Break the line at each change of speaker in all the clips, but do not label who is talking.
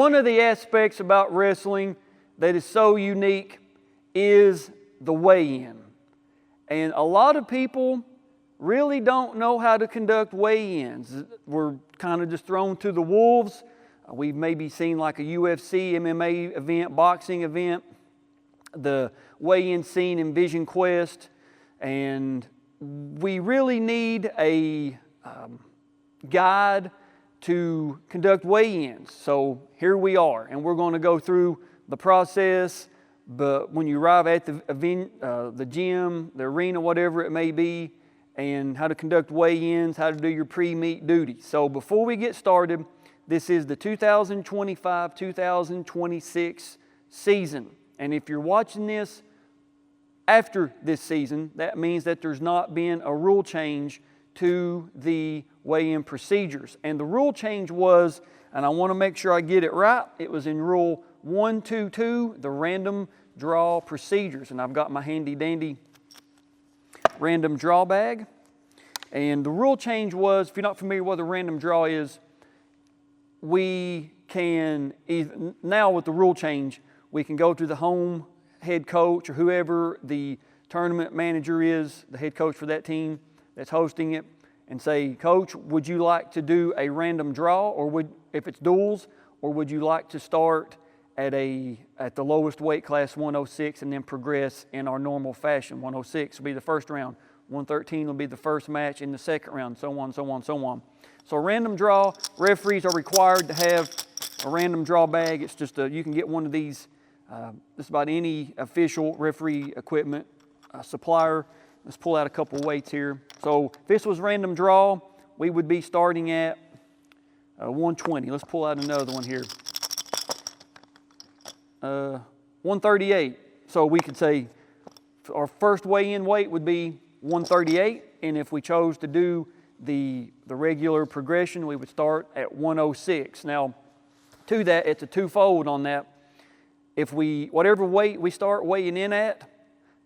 one of the aspects about wrestling that is so unique is the weigh-in. And a lot of people really don't know how to conduct weigh-ins. We're kind of just thrown to the wolves. We've maybe seen like a UFC, MMA event, boxing event, the weigh-in scene in Vision Quest, and we really need a guide to conduct weigh-ins. So here we are, and we're going to go through the process. But when you arrive at the gym, the arena, whatever it may be, and how to conduct weigh-ins, how to do your pre-meet duties. So before we get started, this is the 2025-2026 season. And if you're watching this after this season, that means that there's not been a rule change to the weigh-in procedures. And the rule change was, and I want to make sure I get it right, it was in Rule 122, the random draw procedures. And I've got my handy dandy random draw bag. And the rule change was, if you're not familiar with what a random draw is, we can, now with the rule change, we can go to the home head coach or whoever the tournament manager is, the head coach for that team that's hosting it, and say, Coach, would you like to do a random draw, or if it's duels, or would you like to start at the lowest weight class, 106, and then progress in our normal fashion? 106 will be the first round, 113 will be the first match in the second round, so on, so on, so on. So a random draw, referees are required to have a random draw bag. It's just you can get one of these just about any official referee equipment supplier. Let's pull out a couple weights here. So if this was random draw, we would be starting at 120. Let's pull out another one here. 138. So we could say our first weigh-in weight would be 138, and if we chose to do the regular progression, we would start at 106. Now, to that, it's a twofold on that. If whatever weight we start weighing in at,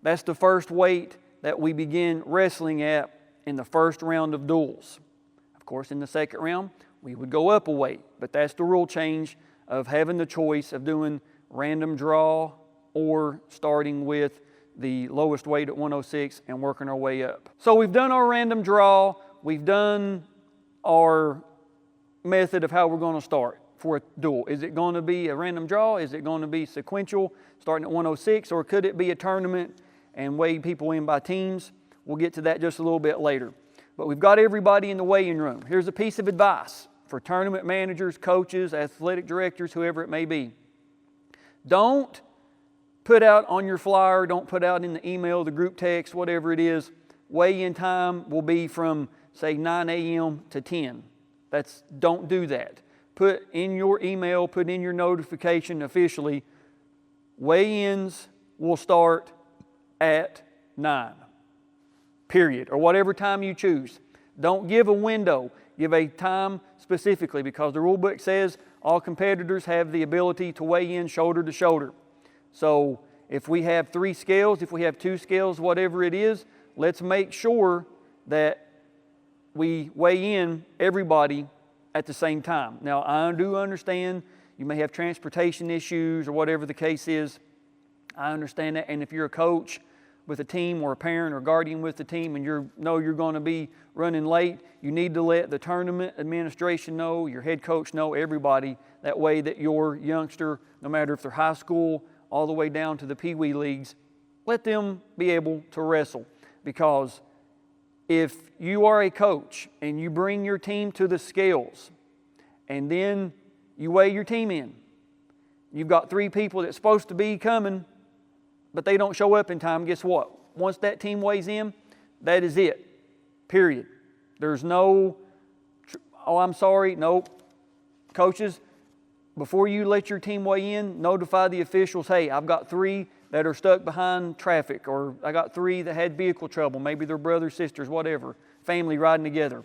that's the first weight that we begin wrestling at in the first round of duels. Of course, in the second round, we would go up a weight, but that's the rule change of having the choice of doing random draw or starting with the lowest weight at 106 and working our way up. So we've done our random draw, we've done our method of how we're going to start for a duel. Is it going to be a random draw? Is it going to be sequential, starting at 106? Or could it be a tournament and weigh people in by teams? We'll get to that just a little bit later. But we've got everybody in the weigh-in room. Here's a piece of advice for tournament managers, coaches, athletic directors, whoever it may be. Don't put out on your flyer, don't put out in the email, the group text, whatever it is, weigh-in time will be from, say, 9 a.m. to 10. Don't do that. Put in your email, put in your notification officially, weigh-ins will start at 9, period, or whatever time you choose. Don't give a window. Give a time specifically, because the rule book says all competitors have the ability to weigh in shoulder to shoulder. So if we have 3 scales, if we have 2 scales, whatever it is, let's make sure that we weigh in everybody at the same time. Now, I do understand you may have transportation issues or whatever the case is. I understand that. And if you're a coach with a team or a parent or guardian with the team and you're going to be running late, you need to let the tournament administration know, your head coach know, everybody. That way that your youngster, no matter if they're high school, all the way down to the Pee Wee leagues, let them be able to wrestle. Because if you are a coach and you bring your team to the scales and then you weigh your team in, you've got 3 people that's supposed to be coming, but they don't show up in time, guess what? Once that team weighs in, that is it. Period. There's no, oh, I'm sorry, nope. Coaches, before you let your team weigh in, notify the officials, hey, I've got 3 that are stuck behind traffic, or I got 3 that had vehicle trouble, maybe they're brothers, sisters, whatever, family riding together.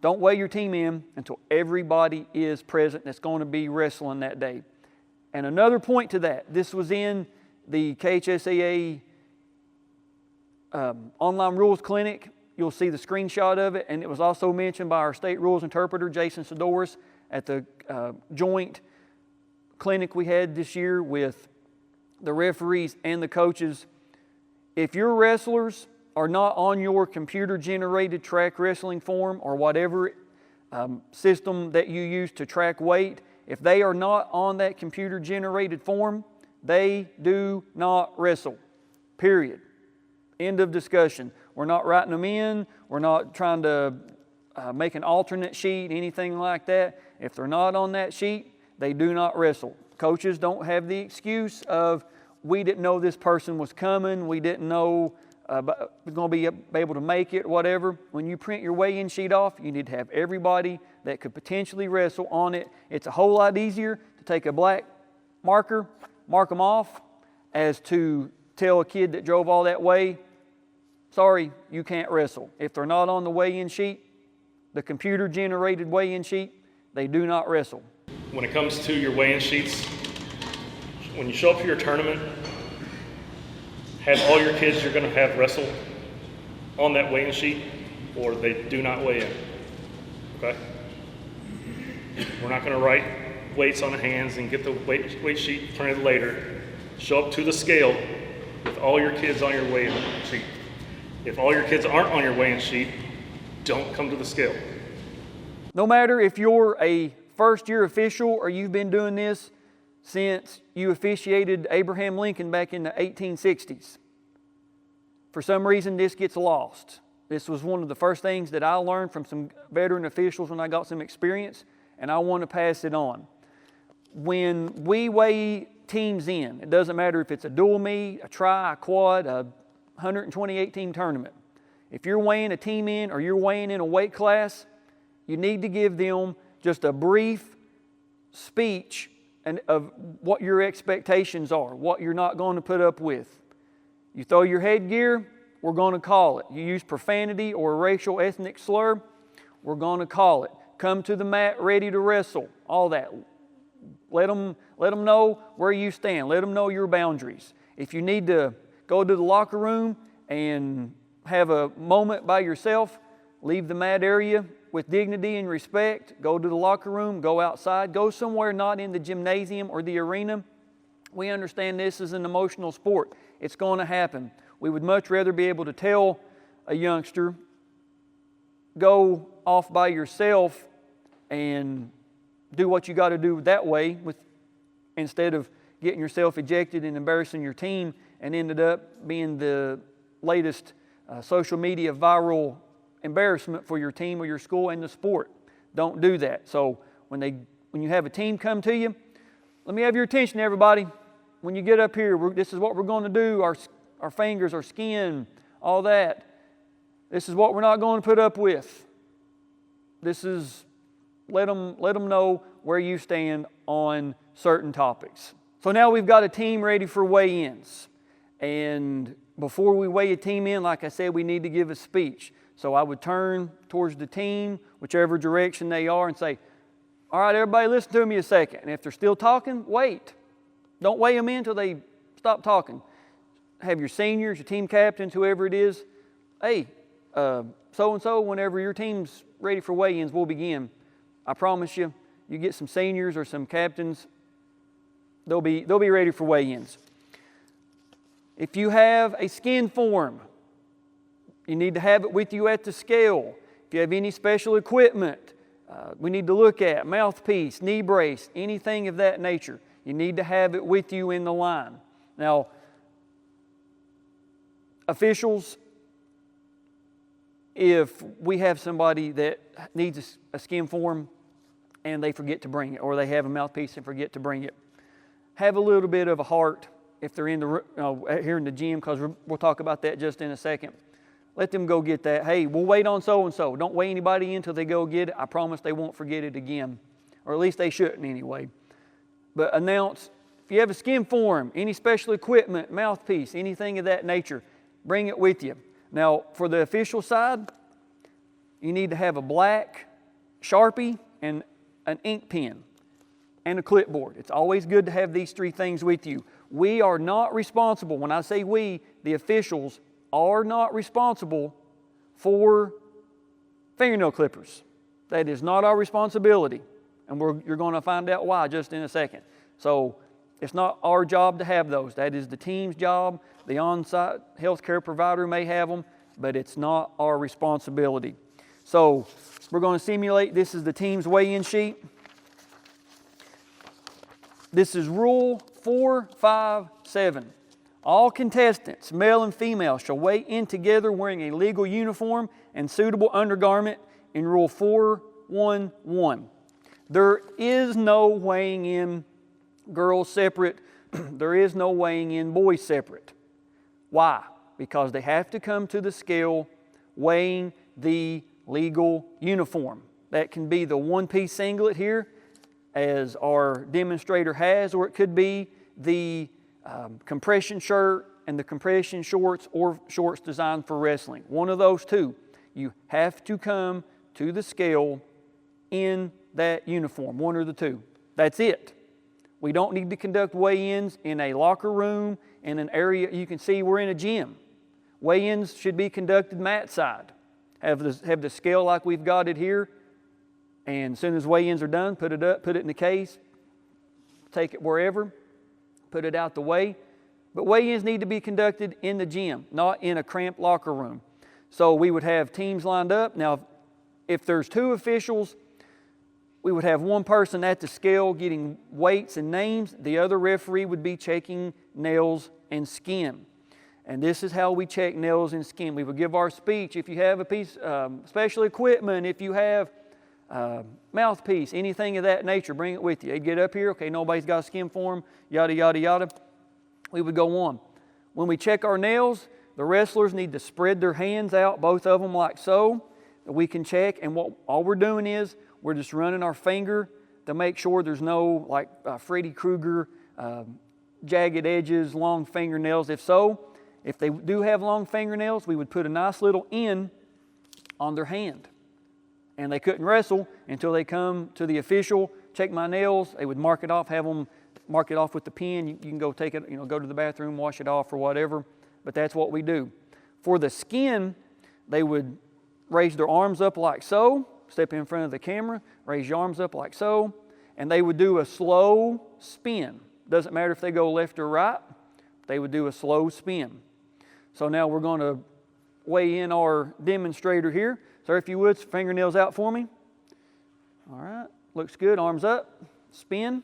Don't weigh your team in until everybody is present that's going to be wrestling that day. And another point to that, this was in the KHSAA online rules clinic. You'll see the screenshot of it, and it was also mentioned by our state rules interpreter, Jason Sidoris, at the joint clinic we had this year with the referees and the coaches, if your wrestlers are not on your computer-generated track wrestling form or whatever system that you use to track weight, if they are not on that computer-generated form, they do not wrestle. Period. End of discussion. We're not writing them in. We're not trying to make an alternate sheet, anything like that. If they're not on that sheet, they do not wrestle. Coaches don't have the excuse of, we didn't know this person was coming, we didn't know we're going to be able to make it, whatever. When you print your weigh-in sheet off, you need to have everybody that could potentially wrestle on it. It's a whole lot easier to take a black marker, mark them off, as to tell a kid that drove all that way, sorry, you can't wrestle. If they're not on the weigh-in sheet, the computer-generated weigh-in sheet, they do not wrestle.
When it comes to your weigh-in sheets, when you show up for your tournament, have all your kids you're going to have wrestle on that weigh-in sheet, or they do not weigh in. Okay? We're not going to write weights on the hands and get the weight sheet printed later. Show up to the scale with all your kids on your weigh-in sheet. If all your kids aren't on your weigh-in sheet, don't come to the scale.
No matter if you're a first-year official or you've been doing this since you officiated Abraham Lincoln back in the 1860s. For some reason, this gets lost. This was one of the first things that I learned from some veteran officials when I got some experience, and I want to pass it on. When we weigh teams in, it doesn't matter if it's a dual meet, a tri, a quad, a 128 team tournament. If you're weighing a team in or you're weighing in a weight class, you need to give them just a brief speech of what your expectations are, what you're not going to put up with. You throw your headgear, we're going to call it. You use profanity or a racial ethnic slur, we're going to call it. Come to the mat ready to wrestle, all that. Let them know where you stand. Let them know your boundaries. If you need to go to the locker room and have a moment by yourself, leave the mat area with dignity and respect. Go to the locker room, go outside, go somewhere not in the gymnasium or the arena. We understand this is an emotional sport. It's going to happen. We would much rather be able to tell a youngster, go off by yourself and do what you got to do that way, instead of getting yourself ejected and embarrassing your team and ended up being the latest social media viral embarrassment for your team or your school and the sport. Don't do that. So when you have a team come to you, let me have your attention, everybody. When you get up here, this is what we're going to do, our fingers, our skin, all that. This is what we're not going to put up with. This is, let them know where you stand on certain topics. So now we've got a team ready for weigh-ins. And before we weigh a team in, like I said, we need to give a speech. So I would turn towards the team, whichever direction they are, and say, all right, everybody listen to me a second. And if they're still talking, wait. Don't weigh them in until they stop talking. Have your seniors, your team captains, whoever it is, hey, so-and-so, whenever your team's ready for weigh-ins, we'll begin. I promise you, you get some seniors or some captains, they'll be ready for weigh-ins. If you have a skin form, you need to have it with you at the scale. If you have any special equipment we need to look at, mouthpiece, knee brace, anything of that nature, you need to have it with you in the line. Now, officials, if we have somebody that needs a skin form and they forget to bring it, or they have a mouthpiece and forget to bring it, have a little bit of a heart if they're in here in the gym, because we'll talk about that just in a second. Let them go get that. Hey, we'll wait on so-and-so. Don't weigh anybody in until they go get it. I promise they won't forget it again. Or at least they shouldn't anyway. But announce, if you have a skin form, any special equipment, mouthpiece, anything of that nature, bring it with you. Now, for the official side, you need to have a black Sharpie and an ink pen and a clipboard. It's always good to have these three things with you. We are not responsible. When I say we, the officials are not responsible for fingernail clippers. That is not our responsibility. And you're going to find out why just in a second. So it's not our job to have those. That is the team's job. The on-site healthcare provider may have them, but it's not our responsibility. So we're going to simulate. This is the team's weigh-in sheet. This is Rule 457. All contestants, male and female, shall weigh in together wearing a legal uniform and suitable undergarment in Rule 411. There is no weighing in girls separate. There is no weighing in boys separate. Why? Because they have to come to the scale weighing the legal uniform. That can be the one-piece singlet here, as our demonstrator has, or it could be the compression shirt and the compression shorts or shorts designed for wrestling. One of those two. You have to come to the scale in that uniform, one or the two. That's it. We don't need to conduct weigh-ins in a locker room, in an area. You can see we're in a gym. Weigh-ins should be conducted mat side. Have the scale like we've got it here, and as soon as weigh-ins are done, put it up, put it in the case, take it wherever, put it out the way. But weigh-ins need to be conducted in the gym, not in a cramped locker room. So we would have teams lined up. Now, if there's two officials, we would have one person at the scale getting weights and names. The other referee would be checking nails and skin. And this is how we check nails and skin. We would give our speech. If you have a piece of special equipment, if you have mouthpiece, anything of that nature, bring it with you. They'd get up here, okay, nobody's got a skin form, yada, yada, yada. We would go on. When we check our nails, the wrestlers need to spread their hands out, both of them like so, that we can check. And all we're doing is we're just running our finger to make sure there's no, like Freddy Krueger, jagged edges, long fingernails. If so, if they do have long fingernails, we would put a nice little N on their hand. And they couldn't wrestle until they come to the official, check my nails. They would mark it off, have them mark it off with the pen. You can go take it, go to the bathroom, wash it off or whatever. But that's what we do. For the skin, they would raise their arms up like so, step in front of the camera, raise your arms up like so, and they would do a slow spin. Doesn't matter if they go left or right, they would do a slow spin. So now we're going to weigh in our demonstrator here. Sir, if you would, fingernails out for me. All right, looks good. Arms up, spin.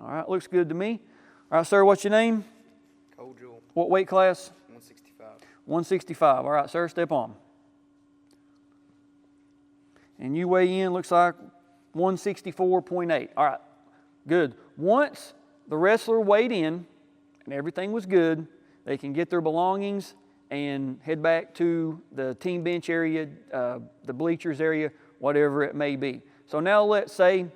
All right, looks good to me. All right, sir, what's your name?
Cole Jewel.
What weight class?
165.
165. All right, sir, step on. And you weigh in, looks like 164.8. All right, good. Once the wrestler weighed in and everything was good, they can get their belongings and head back to the team bench area, the bleachers area, whatever it may be. So now let's say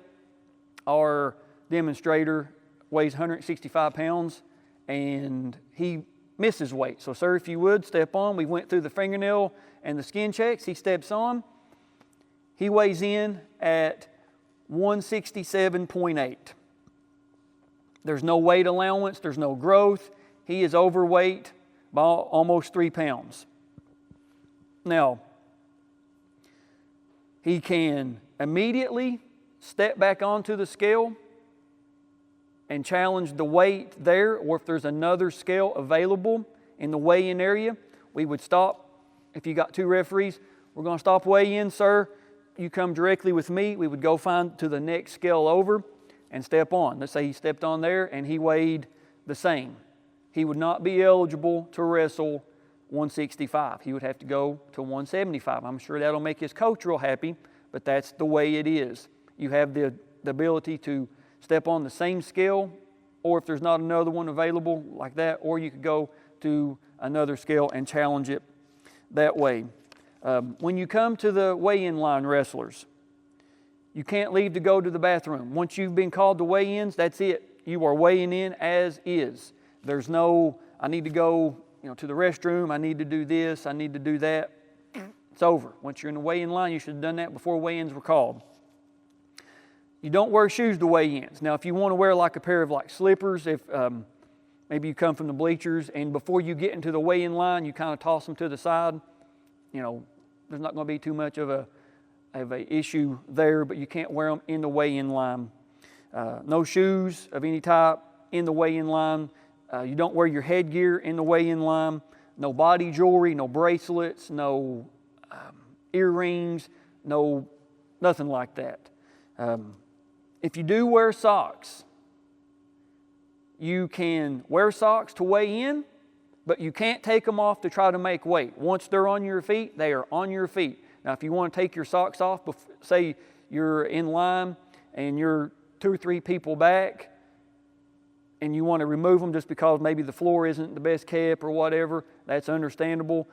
our demonstrator weighs 165 pounds and he misses weight. So sir, if you would, step on. We went through the fingernail and the skin checks. He steps on. He weighs in at 167.8. There's no weight allowance. There's no growth. He is overweight by almost 3 pounds. Now, he can immediately step back onto the scale and challenge the weight there, or if there's another scale available in the weigh-in area, we would stop. If you got two referees, we're going to stop weigh-in, sir. You come directly with me. We would go find to the next scale over and step on. Let's say he stepped on there and he weighed the same. He would not be eligible to wrestle 165. He would have to go to 175. I'm sure that'll make his coach real happy, but that's the way it is. You have the ability to step on the same scale, or if there's not another one available like that, or you could go to another scale and challenge it that way. When you come to the weigh-in line, wrestlers, you can't leave to go to the bathroom. Once you've been called to weigh-ins, that's it. You are weighing in as is. There's no, I need to go to the restroom, I need to do this, I need to do that. It's over. Once you're in the weigh-in line, you should have done that before weigh-ins were called. You don't wear shoes to weigh-ins. Now, if you want to wear like a pair of like slippers, if maybe you come from the bleachers and before you get into the weigh-in line, you kind of toss them to the side, there's not going to be too much of a issue there, but you can't wear them in the weigh-in line No shoes of any type in the weigh-in line. You don't wear your headgear in the weigh-in line. No body jewelry, no bracelets, no earrings, nothing like that. If you do wear socks, you can wear socks to weigh in, but you can't take them off to try to make weight. Once they're on your feet, they are on your feet. Now, if you want to take your socks off, say you're in line and you're 2 or 3 people back, and you want to remove them just because maybe the floor isn't the best kept or whatever, that's understandable.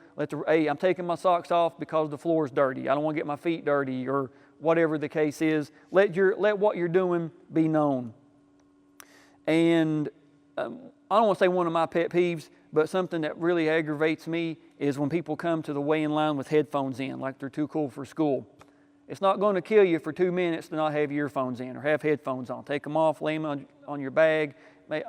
Hey, I'm taking my socks off because the floor is dirty. I don't want to get my feet dirty, or whatever the case is. Let what you're doing be known. And I don't want to say one of my pet peeves, but something that really aggravates me is when people come to the weigh-in line with headphones in, like they're too cool for school. It's not going to kill you for 2 minutes to not have earphones in or have headphones on. Take them off, lay them on your bag, lay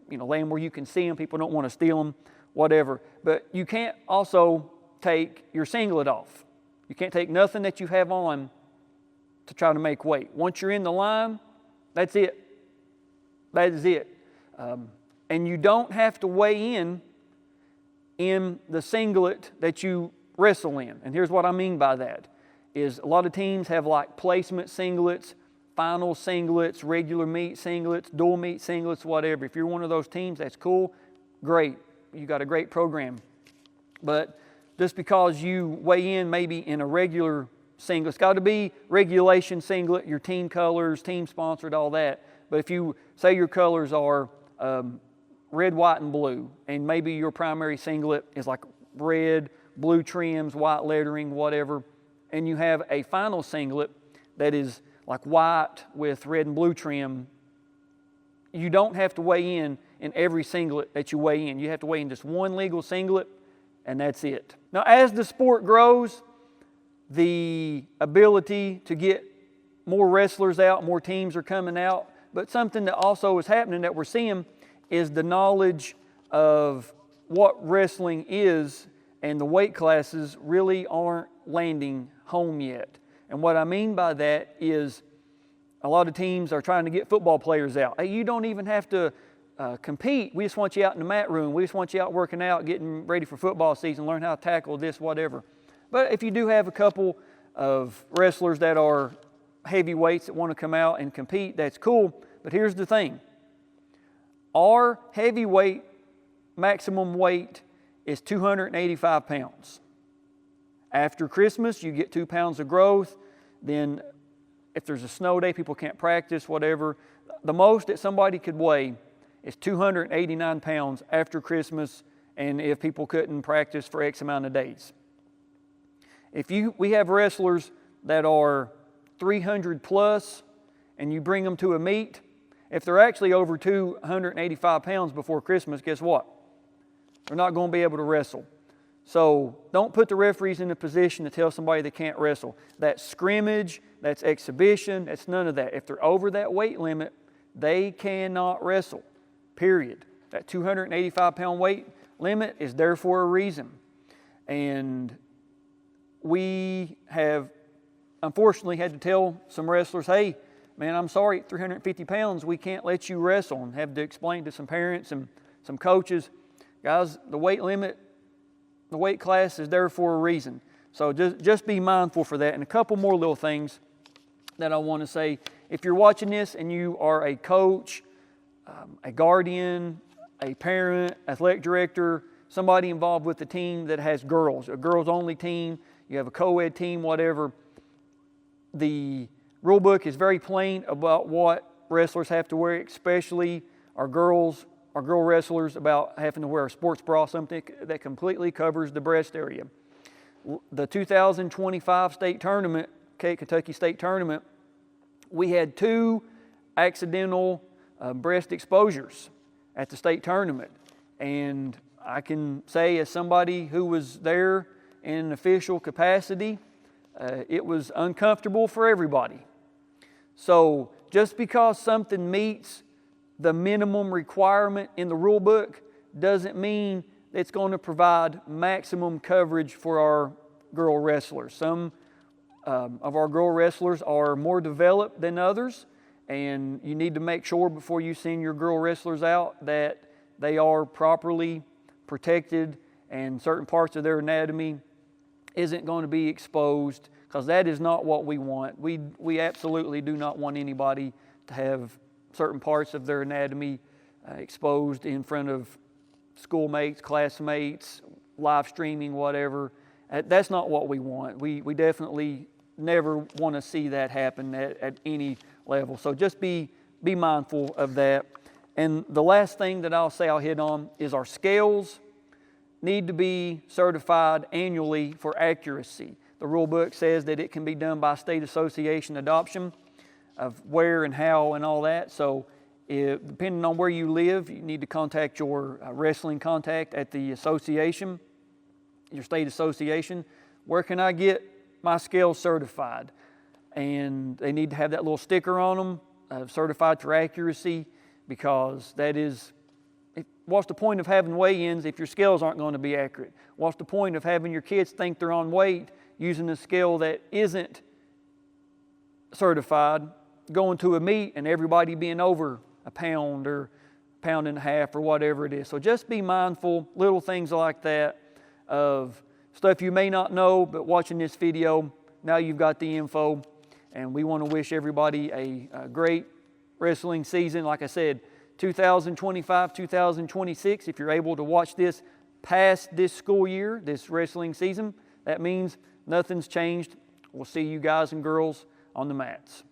them where you can see them. People don't want to steal them, whatever. But you can't also take your singlet off. You can't take nothing that you have on to try to make weight. Once you're in the line, that's it. That is it. And you don't have to weigh in the singlet that you wrestle in. And here's what I mean by that. Is a lot of teams have like placement singlets, final singlets, regular meet singlets, dual meet singlets, whatever. If you're one of those teams, that's cool, great. You got a great program. But just because you weigh in maybe in a regular singlet, it's got to be regulation singlet, your team colors, team sponsored, all that. But if you say your colors are red, white, and blue, and maybe your primary singlet is like red, blue trims, white lettering, whatever, and you have a final singlet that is like white with red and blue trim, you don't have to weigh in every singlet that you weigh in. You have to weigh in just one legal singlet, and that's it. Now, as the sport grows, the ability to get more wrestlers out, more teams are coming out, but something that also is happening that we're seeing is the knowledge of what wrestling is, and the weight classes really aren't landing home yet. And what I mean by that is a lot of teams are trying to get football players out. Hey, you don't even have to compete. We just want you out in the mat room. We just want you out working out, getting ready for football season, learn how to tackle this, whatever. But if you do have a couple of wrestlers that are heavyweights that want to come out and compete, that's cool. But here's the thing. Our heavyweight maximum weight is 285 pounds. After Christmas, you get 2 pounds of growth. Then if there's a snow day, people can't practice, whatever. The most that somebody could weigh is 289 pounds after Christmas, and if people couldn't practice for X amount of days. We have wrestlers that are 300 plus, and you bring them to a meet, if they're actually over 285 pounds before Christmas, guess what? They're not going to be able to wrestle. So don't put the referees in a position to tell somebody they can't wrestle. That's scrimmage, that's exhibition, that's none of that. If they're over that weight limit, they cannot wrestle, period. That 285-pound weight limit is there for a reason. And we have unfortunately had to tell some wrestlers, hey, man, I'm sorry, at 350 pounds, we can't let you wrestle, and have to explain to some parents and some coaches, guys, the weight limit, the weight class is there for a reason. So just be mindful for that. And a couple more little things that I want to say. If you're watching this and you are a coach, a guardian, a parent, athletic director, somebody involved with the team that has girls, a girls-only team, you have a co-ed team, whatever, the rule book is very plain about what wrestlers have to wear, especially our girl wrestlers, about having to wear a sports bra, something that completely covers the breast area. The 2025 state tournament, Kentucky State Tournament, we had 2 accidental breast exposures at the state tournament. And I can say, as somebody who was there in an official capacity, it was uncomfortable for everybody. So just because something meets the minimum requirement in the rule book doesn't mean it's going to provide maximum coverage for our girl wrestlers. Some of our girl wrestlers are more developed than others, and you need to make sure before you send your girl wrestlers out that they are properly protected and certain parts of their anatomy isn't going to be exposed, because that is not what we want. We absolutely do not want anybody to have certain parts of their anatomy exposed in front of schoolmates, classmates, live streaming, whatever. That's not what we want. We definitely never want to see that happen at any level. So just be mindful of that. And the last thing that I'll hit on is our scales need to be certified annually for accuracy. The rule book says that it can be done by state association adoption of where and how and all that. So depending on where you live, you need to contact your wrestling contact at the association, your state association. Where can I get my scales certified? And they need to have that little sticker on them, certified for accuracy, because that is, what's the point of having weigh-ins if your scales aren't going to be accurate? What's the point of having your kids think they're on weight using a scale that isn't certified, going to a meet and everybody being over a pound or a pound and a half or whatever it is? So just be mindful, little things like that, of stuff you may not know, but watching this video, now you've got the info. And we want to wish everybody a great wrestling season. Like I said, 2025, 2026, if you're able to watch this past this school year, this wrestling season, that means nothing's changed. We'll see you guys and girls on the mats.